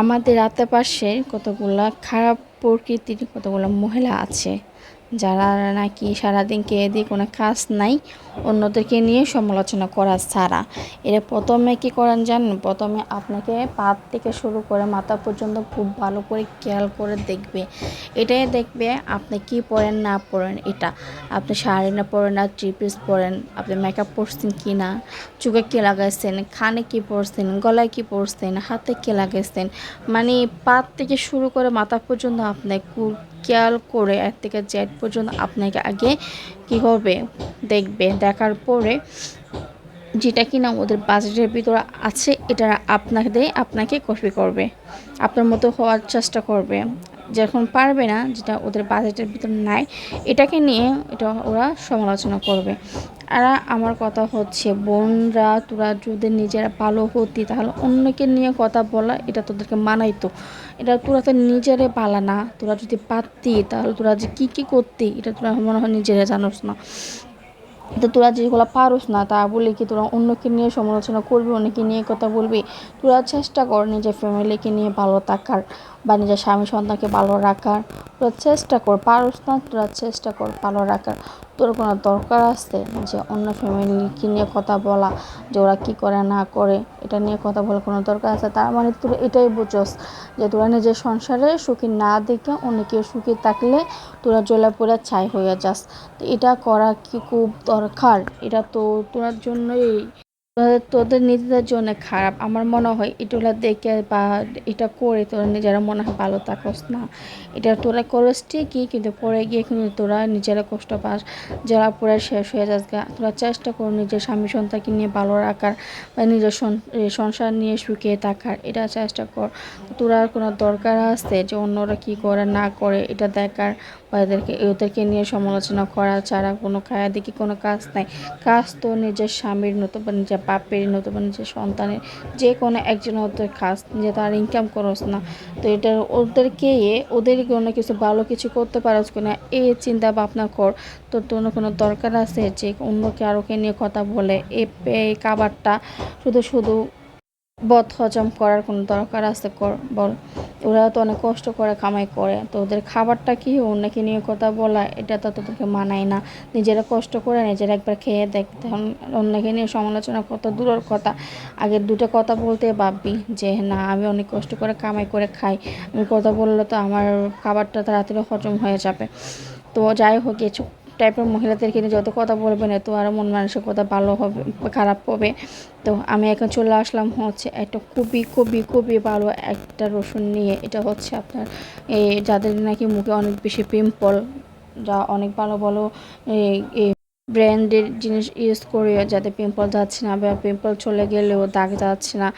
আমাদের আশেপাশে কতগুলা খারাপ প্রকৃতির কতগুলো মহিলা আছে যারা নাকি সারাদিন খেয়ে দিয়ে কোনো কাজ নাই, অন্যদেরকে নিয়ে সমালোচনা করা ছাড়া। এরা প্রথমে কী করেন জানেন? প্রথমে আপনাকে পা থেকে শুরু করে মাথা পর্যন্ত খুব ভালো করে খেয়াল করে দেখবে। এটাই দেখবে আপনি কি পরেন না পরেন। এটা আপনি শাড়ি না পরেন না থ্রি পিস পরেন, আপনি মেকআপ পরছেন কি না, চোখে কী লাগাইছেন, কানে কী পরছেন, গলায় কী পরছেন, হাতে কী লাগাইছেন, মানে পা থেকে শুরু করে মাথা পর্যন্ত আপনি খেয়াল করে এক থেকে জেড পর্যন্ত আপনাকে আগে কী করবে দেখবে। দেখার পরে যেটা কিনা ওদের বাজেটের ভিতরে আছে এটা আপনাকে কপি করবে, আপনার মতো হওয়ার চেষ্টা করবে। যখন পারবে না, যেটা ওদের বাজেটের ভিতরে নাই, এটাকে নিয়ে ওরা সমালোচনা করবে। আর আমার কথা হচ্ছে, বোনরা তোরা যদি নিজেরা ভালো হতি তাহলে অন্যকে নিয়ে কথা বলা এটা তোদেরকে মানাইতো। এটা তোরা তো নিজেরে পালা না, তোরা যদি পারতি তাহলে তোরা যে কী করতি এটা তোরা মনে হয় নিজেরা জানোস না। তো তোরা যেগুলো পারোস না তা বলে কি তোরা অন্যকে নিয়ে সমালোচনা করবি, অন্যকে নিয়ে কথা বলবি? তোরা চেষ্টা কর নিজের ফ্যামিলিকে নিয়ে ভালো থাকার বা নিজের স্বামী সন্তানকে ভালো রাখার। তোরা চেষ্টা কর, পারোস না তোরা চেষ্টা কর ভালো রাখার। তোর কোনো দরকার আছে যে অন্য ফ্যামিলিকে নিয়ে কথা বলা, যে ওরা কী করে না করে এটা নিয়ে কথা বলার কোনো দরকার আছে? তার মানে তোরা এটাই বুঝোস যে তোরা নিজের সংসারে সুখী না দেখে অনেকে সুখী থাকলে তোরা জ্বলে পড়ে ছাই হয়ে যাস। তো এটা করা কি খুব দরকার? এটা তো তোরার জন্যই, তোদের নিজেদের জন্য খারাপ। আমার মনে হয় এগুলো দেখে বা এটা করে তোরা নিজেরা মনে হয় ভালো থাকস না। এটা তোরা করস ঠিকই, কিন্তু পরে গিয়ে কিন্তু তোরা নিজেরা কষ্ট পাস, যারা পরে শেষ হয়ে যাস গা। তোরা চেষ্টা কর নিজের স্বামী সন্তানকে নিয়ে ভালো রাখার বা নিজের সংসার নিয়ে সুখে থাকার, এটা চেষ্টা কর। তোরা কোনো দরকার আছে যে অন্যরা কী করে না করে এটা দেখার বা ওদেরকে নিয়ে সমালোচনা করা ছাড়া কোনো দেখি কোনো কাজ নাই। কাজ তো নিজের স্বামীর নতুবা নিজের বাপের নতুবা নিজের সন্তানের, যে কোনো একজন ওদের কাজ যে তার ইনকাম করস না। তো এটা ওদের কোনো কিছু ভালো কিছু করতে পারস কিনা এই চিন্তা ভাবনা কর। তোর কোনো দরকার আছে যে অন্যকে আরোকে নিয়ে কথা বলে এই খাবারটা শুধু শুধু বদ হজম করার কোনো দরকার আছে? বল। ওরা তো অনেক কষ্ট করে কামাই করে, তো ওদের খাবারটা কি অন্যকে নিয়ে কথা বলা এটা তো তোদেরকে মানায় না। নিজেরা কষ্ট করে নিজেরা একবার খেয়ে দেখ, তখন অন্যকে নিয়ে সমালোচনা কত দূরের কথা। আগে দুটো কথা বলতে ভাববি যে না, আমি অনেক কষ্ট করে কামাই করে খাই, আমি কথা বললে তো আমার খাবারটা তাড়াতাড়ি হজম হয়ে যাবে। তো যাই হোক, কিছু টাইপের মহিলাদেরকে নিয়ে যত কথা বলবে না তো আরও মন মানসিকতা ভালো হবে, খারাপ হবে। তো আমি এখন চলে আসলাম হচ্ছে একটা খুবই খুবই খুবই ভালো একটা রসুন নিয়ে। এটা হচ্ছে আপনার যাদের নাকি মুখে অনেক বেশি পিম্পল, যা অনেক ভালো ভালো ব্র্যান্ডের জিনিস ইউজ করে যাতে পিম্পল যাচ্ছে না বা পিম্পল চলে গেলেও দাগ যাচ্ছে না।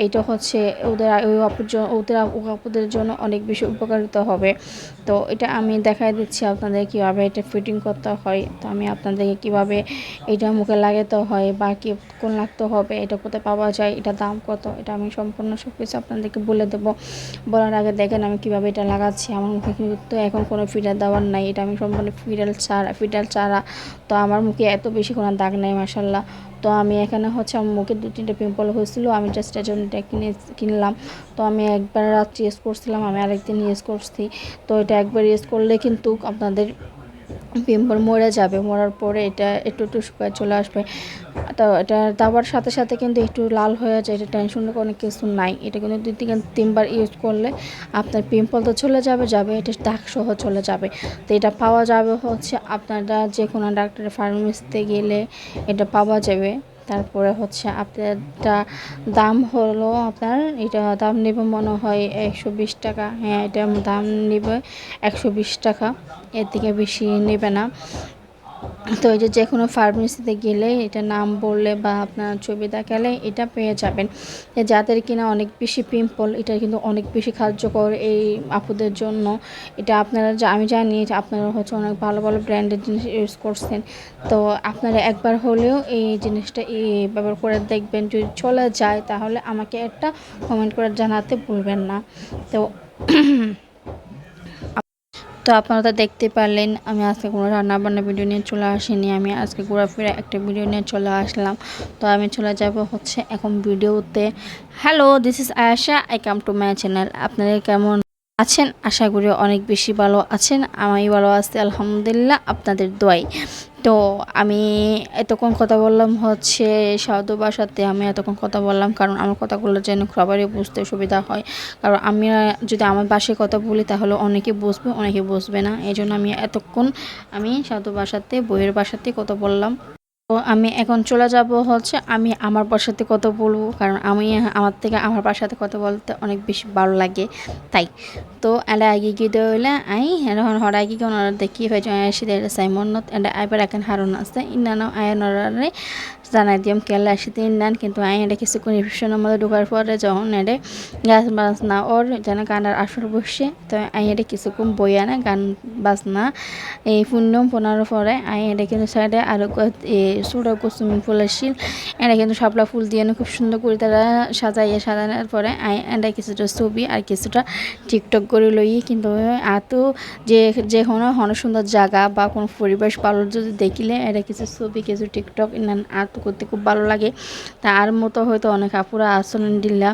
এটা হচ্ছে ওদের আপুদের জন্য অনেক বেশি উপকারিতা হবে। তো এটা আমি দেখাই দিচ্ছি আপনাদের কীভাবে এটা ফিটিং করতে হয়। তো আমি আপনাদেরকে কীভাবে এটা মুখে লাগাতে হয় বা কোন লাগতে হবে, এটা কোথায় পাওয়া যায়, এটা দাম কত, এটা আমি সম্পূর্ণ সব কিছু আপনাদেরকে বলে দেবো। বলার আগে দেখেন আমি কীভাবে এটা লাগাচ্ছি। আমার মুখে কিন্তু এখন কোনো ফিডার দেওয়ার নাই, এটা আমি সম্পূর্ণ ফিডার ছাড়া। তো আমার মুখে এত বেশি কোনো দাগ নেই মাশাল্লাহ। তো আমি এখানে হচ্ছে আমার মুখে 2-3টা পিম্পল হয়েছিল, আমি জাস্ট এর জন্য এটা কিনলাম। তো আমি একবার রাত্রে ইউজ করছিলাম, আমি আরেকদিন ইউজ করছি। তো এটা একবার ইউজ করলে কিন্তু আপনাদের পিম্পল মরে যাবে, মরার পরে এটা একটু একটু শুকায় চলে আসবে। তো এটা দেওয়ার সাথে সাথে কিন্তু একটু লাল হয়ে যায়, এটা টেনশনের কোনো কিছু নাই। এটা কিন্তু 2-3বার ইউজ করলে আপনার পিম্পল তো চলে যাবে, এটা দাগ সহ চলে যাবে। তো এটা পাওয়া যাবে হচ্ছে আপনারা যে কোনো ডাক্তারের ফার্মেসিতে গেলে এটা পাওয়া যাবে। তারপরে হচ্ছে আপনারটা দাম হলো আপনার, এটা দাম নেবে মনে হয় 120 টাকা। হ্যাঁ, এটা দাম নেবে 120 টাকা, এর থেকে বেশি নেবে না। তো এই যে কোনো ফার্মেসিতে গেলে এটা নাম বললে বা আপনার ছবি দেখালে এটা পেয়ে যাবেন। যাদের কিনা অনেক বেশি পিম্পল, এটা কিন্তু অনেক বেশি কার্যকর এই আপুদের জন্য। এটা আপনারা আমি জানি যে আপনারা হচ্ছে অনেক ভালো ভালো ব্র্যান্ডের জিনিস ইউজ করছেন। তো আপনারা একবার হলেও এই জিনিসটা ব্যবহার করে দেখবেন, যদি চলে যায় তাহলে আমাকে একটা কমেন্ট করে জানাতে ভুলবেন না। তো তো আপনারা তো দেখতে পারলেন আমি আজকে কোনো রান্নাবান্না ভিডিও নিয়ে চলে আসিনি, আমি আজকে ঘোরাফেরা একটা ভিডিও নিয়ে চলে আসলাম। তো আমি চলে যাব হচ্ছে এখন ভিডিওতে। Hello, this is Ayesha, I come to my channel. আপনারা কেমন আছেন? আশা করি অনেক বেশি ভালো আছেন। আমি ভালো আছি আলহামদুলিল্লাহ, আপনাদের দোয়াই। তো আমি এতক্ষণ কথা বললাম হচ্ছে সাধু ভাষাতে। আমি এতক্ষণ কথা বললাম কারণ আমার কথাগুলো যেন সবারই বুঝতে সুবিধা হয়। কারণ আমি যদি আমার ভাষায় কথা বলি তাহলে অনেকে বুঝবে, অনেকে বুঝবে না। এই জন্য আমি এতক্ষণ সাধু ভাষাতে, বইয়ের ভাষাতে কথা বললাম। তো আমি এখন চলে যাব হচ্ছে আমি আমার বাসাতে কথা বলবো, কারণ আমি আমার থেকে আমার বাসাতে কথা বলতে অনেক বেশি ভালো লাগে তাই। তো এটা আগে গিয়ে হইলে আই এখন হরাই গিয়ে ওনারা দেখি হয়ে যায় আসি সাইমনত এটা আইবার এখন হারুন আছে ইন্নানো আয়নরে জানাই দিম কেলা আসিতে ইন্নান, কিন্তু আই এটা কিছুক্ষণ রিভিশনের মধ্যে ঢোকার পরে যখন এটা গাছ বাজনা ওর যেন গানের আসর বসে, তো আই এটা কিছুক্ষণ বই আনে গান বাজনা এই পুণ্যম পোনার পরে আই এটা কিন্তু সাইডে আরও ছোটো সুইমিং পুল আসছিল। এটা কিন্তু শাপলা ফুল দিয়ে খুব সুন্দর করে তারা সাজানোর পরে আই এটা কিছুটা ছবি আর কিছুটা টিকটক করে লই। কিন্তু এত যে কোনো সুন্দর জায়গা বা কোনো পরিবেশ ভালো যদি দেখিলে এটা কিছু ছবি কিছু টিকটক আর্ট করতে খুব ভালো লাগে। তার মতো হয়তো অনেক আপুরা আসলেন দিল্লা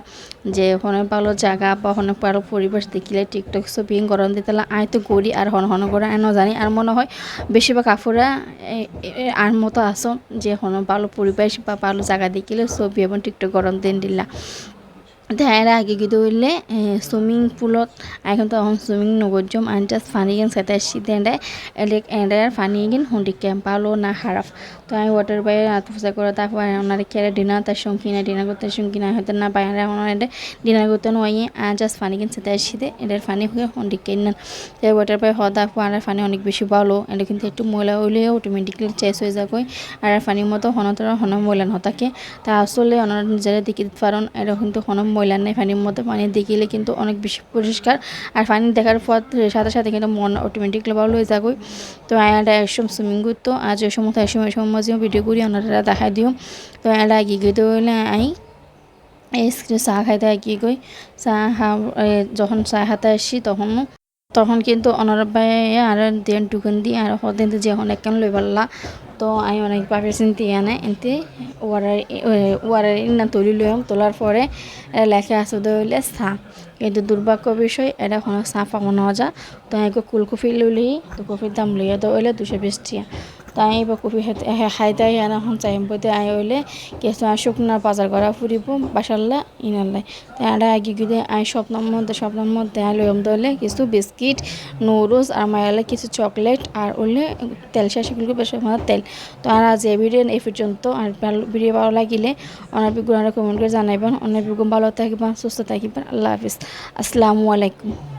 যে ওখানে ভালো জায়গা বা অনেক ভালো পরিবেশ দেখিলে টিকটক ছবি গরম দিতে আয় তো করি আর হন করে আয় জানি। আর মনে হয় বেশিরভাগ আপুরা আর মতো আসো যে কোনো ভালো পরিবেশ বা ভালো জায়গা দেখিলে ছবি এবং টিকটক গরম দিন দিলা। তার আগে কিন্তু হইলে সুইমিং পুলত এখন তো সুইমিং নগরজম আন জাস্ট ফানি গেন সেটা শীতে এন্ডার ফানি গেন হুন্ডি ক্যাম্প পালো না হারাফ। তো আমি ওয়াটার বাইরে আত্মপূজা করে তারপর ওনার খেলে ডিনার তার সঙ্গে না ডিনার করতে সঙ্গে না হয়তো না বাইরে ওনার ডিনার করতে নয় জাস্ট ফানি গেন সেটা শীতে এটার ফানি হয়ে হুন্ডি কেন তাই ওয়াটার বাইরে হওয়া তারপর আর ফানি অনেক বেশি ভালো। এটা কিন্তু একটু ময়লা হইলেও অটোমেটিকলি চেস হয়ে যাবে আর ফানির মতো হনতর হন ময়লা নথাকে। তা আসলে ওনারা নিজেরা দেখে দিতে পারেন এটা কিন্তু হন ময়লা নেই পানির মধ্যে। পানি দেখিলে কিন্তু অনেক বেশি পরিষ্কার আর পানি দেখার পর সাথে সাথে কিন্তু মন অটোমেটিকলি ভালো হয়ে যাবে। তো এটা একসম সুইমিং করতো আজ ওই সময় মাঝেও ভিডিও করি ওনারা দেখাই দিও। তো এটা আগে গিয়ে হইলে এই চা খাইতে আগে গই চা যখন চা হাতে আসি তখন কিন্তু অনার ভাই আর দেন টুকুন দিয়ে আর হতেন যে অনেক কেন লই পারলা। তো আমি অনেক ভাবে চিন্তি আনে এনতে ওয়ারের না তুলি লইম তোলার পরে লেখা আছে হইলে চা, কিন্তু দুর্ভাগ্য বিষয় এটা কোনো চা পাবো না যা। তো আমি কুলকফি লইলি তো কফির দাম লইয়া তো হইলে 220 টাকা। তো আমি এবার কফি খাইতে এখন চাইম বইতে আই হইলে কিছু শুকনা বাজার করা ফুরিব বাসাল্লা ইনাল্লাই। তো এটা আগে গিয়ে আই স্বপ্নের মধ্যে আই লইম হইলে কিছু বিস্কিট নুডলস আর মায়ালে কিছু চকলেট আর হইলে তেল শেষগুলো বেশি তেল। তো আর আজ এই ভিডিও এই পর্যন্ত। আর ভিডিও ভালো লাগিলে অনেক বিগুণ কমেন্ট করে জানাইবেন। অনেক বিগুণ ভালো থাকবেন, সুস্থ থাকবেন। আল্লাহ হাফিজ, আসসালামু আলাইকুম।